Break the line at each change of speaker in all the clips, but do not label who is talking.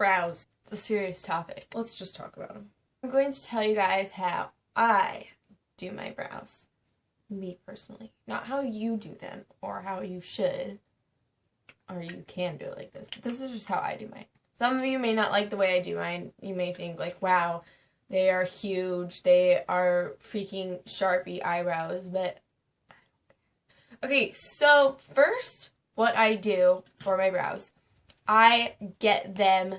Brows. It's a serious topic. Let's just talk about them. I'm going to tell you guys how I do my brows. Me personally. Not how you do them or how you should. Or you can do it like this. But this is just how I do mine. Some of you may not like the way I do mine. You may think like, wow, they are huge. They are freaking Sharpie eyebrows. But okay, so first what I do for my brows, I get them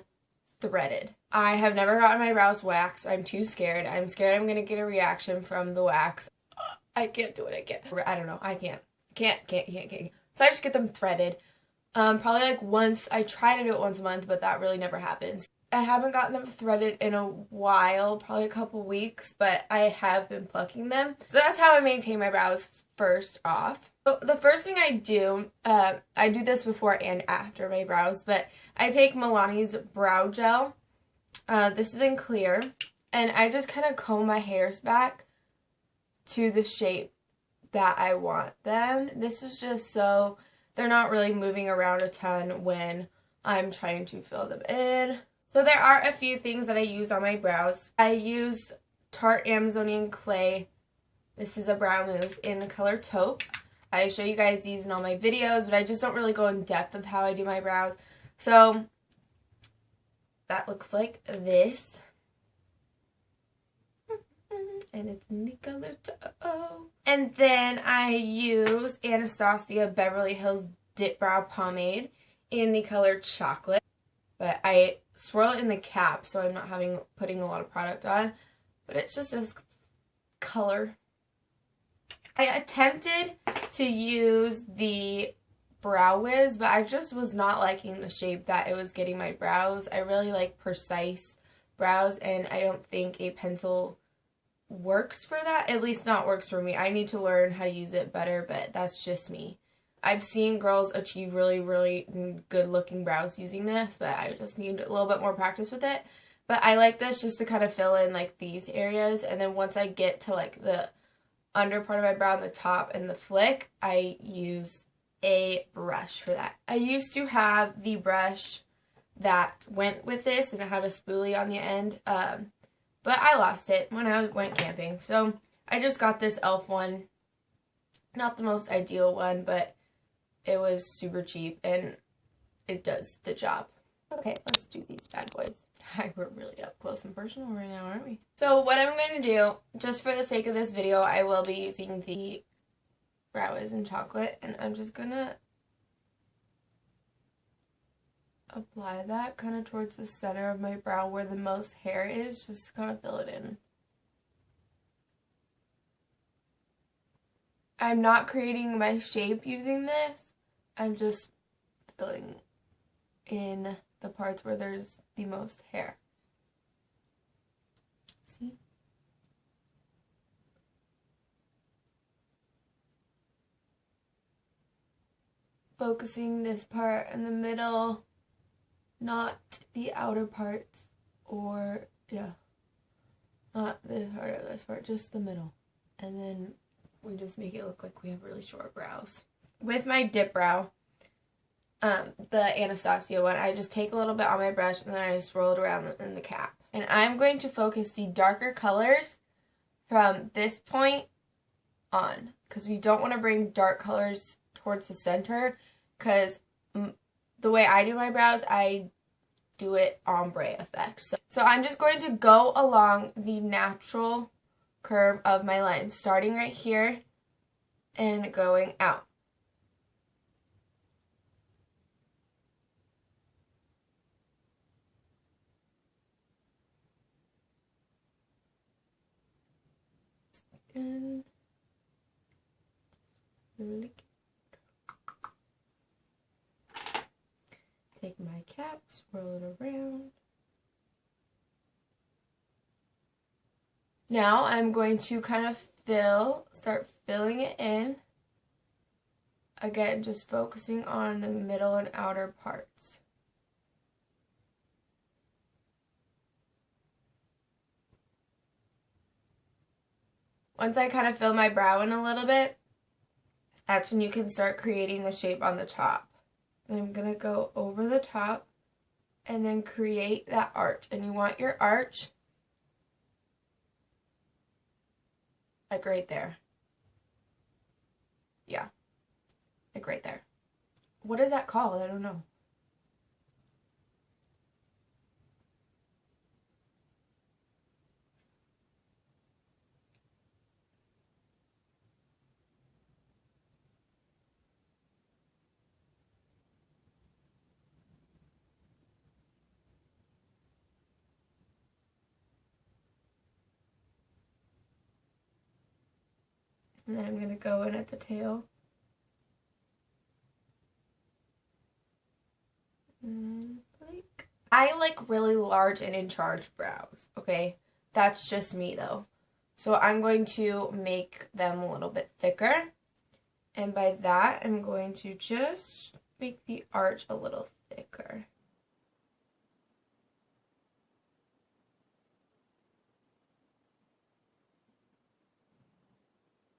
threaded. I have never gotten my brows waxed. I'm too scared. I'm scared I'm going to get a reaction from the wax. I can't do it. I don't know. I can't. So I just get them threaded. Probably like once. I try to do it once a month, but that really never happens. I haven't gotten them threaded in a while, probably a couple weeks, but I have been plucking them. So that's how I maintain my brows first off. So the first thing I do this before and after my brows, but I take Milani's brow gel. This is in clear, and I just kind of comb my hairs back to the shape that I want them. This is just so they're not really moving around a ton when I'm trying to fill them in. So there are a few things that I use on my brows. I use Tarte Amazonian Clay. This is a brow mousse in the color Taupe. I show you guys these in all my videos, but I just don't really go in depth of how I do my brows. So that looks like this. And it's in the color Taupe. And then I use Anastasia Beverly Hills Dip Brow Pomade in the color Chocolate. But I swirl it in the cap, so I'm not putting a lot of product on. But it's just this color. I attempted to use the Brow Wiz, but I just was not liking the shape that it was getting my brows. I really like precise brows, and I don't think a pencil works for that. At least not works for me. I need to learn how to use it better, but that's just me. I've seen girls achieve really, really good looking brows using this, but I just need a little bit more practice with it. But I like this just to kind of fill in like these areas, and then once I get to like the under part of my brow and the top and the flick, I use a brush for that. I used to have the brush that went with this and it had a spoolie on the end, but I lost it when I went camping. So I just got this e.l.f. one. Not the most ideal one, but it was super cheap and it does the job. Okay, let's do these bad boys. We're really up close and personal right now, aren't we? So what I'm going to do, just for the sake of this video, I will be using the Brow Wiz in Chocolate, and I'm just going to apply that kind of towards the center of my brow where the most hair is, just to kind of fill it in. I'm not creating my shape using this. I'm just filling in the parts where there's the most hair. See? Focusing this part in the middle, not the outer parts, or, yeah, not this part or this part, just the middle. And then we just make it look like we have really short brows. With my dip brow, the Anastasia one, I just take a little bit on my brush and then I swirl it around in the cap. And I'm going to focus the darker colors from this point on, because we don't want to bring dark colors towards the center, because the way I do my brows, I do it ombre effect. So I'm just going to go along the natural curve of my line, starting right here and going out. And take my cap, swirl it around. Now I'm going to kind of start filling it in. Again, just focusing on the middle and outer parts. Once I kind of fill my brow in a little bit, that's when you can start creating the shape on the top. And I'm going to go over the top and then create that arch. And you want your arch like right there. Yeah, like right there. What is that called? I don't know. And then I'm going to go in at the tail. I like really large and in charge brows, okay? That's just me though. So I'm going to make them a little bit thicker. And by that, I'm going to just make the arch a little thicker.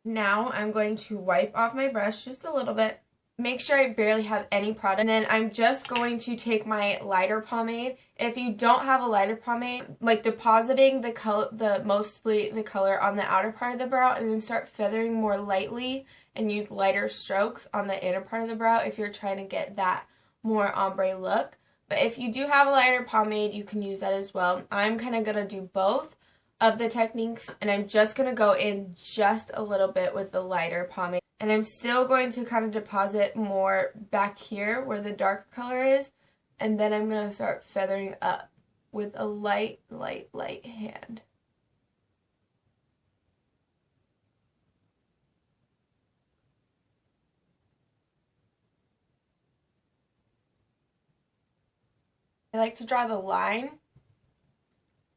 Now I'm going to wipe off my brush just a little bit. Make sure I barely have any product. And then I'm just going to take my lighter pomade. If you don't have a lighter pomade, like depositing the color, mostly the color on the outer part of the brow, and then start feathering more lightly and use lighter strokes on the inner part of the brow if you're trying to get that more ombre look. But if you do have a lighter pomade, you can use that as well. I'm kind of going to do both of the techniques, and I'm just going to go in just a little bit with the lighter pomade. And I'm still going to kind of deposit more back here where the darker color is, and then I'm going to start feathering up with a light hand. I like to draw the line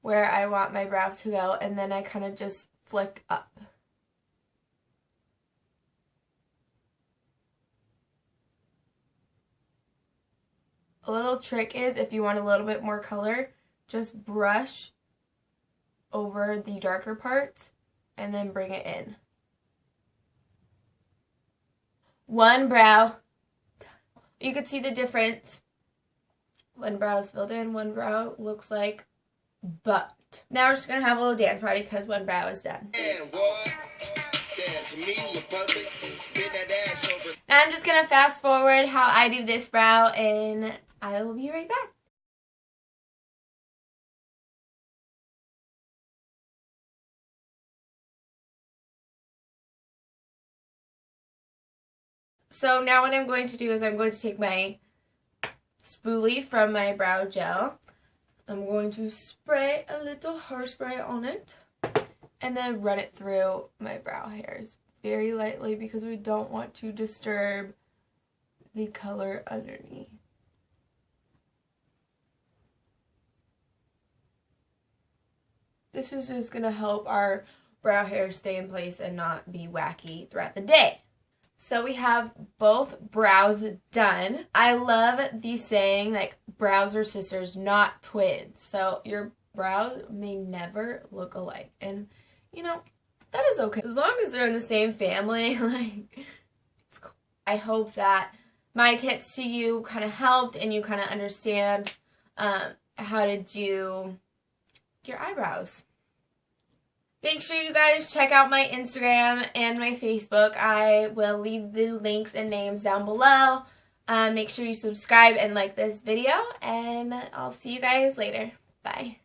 where I want my brow to go, and then I kind of just flick up. A little trick is, if you want a little bit more color, just brush over the darker parts and then bring it in. One brow. You can see the difference. One brow is filled in, one brow looks like butt. Now we're just going to have a little dance party because one brow is done. Now I'm just going to fast forward how I do this brow, and I will be right back. So now what I'm going to do is I'm going to take my spoolie from my brow gel. I'm going to spray a little hairspray on it and then run it through my brow hairs very lightly because we don't want to disturb the color underneath. This is just going to help our brow hair stay in place and not be wacky throughout the day. So we have both brows done. I love the saying, like, brows are sisters, not twins. So your brows may never look alike. And, you know, that is okay. As long as they're in the same family, like, it's cool. I hope that my tips to you kind of helped and you kind of understand how to do your eyebrows. Make sure you guys check out my Instagram and my Facebook. I will leave the links and names down below. Make sure you subscribe and like this video, and I'll see you guys later. Bye.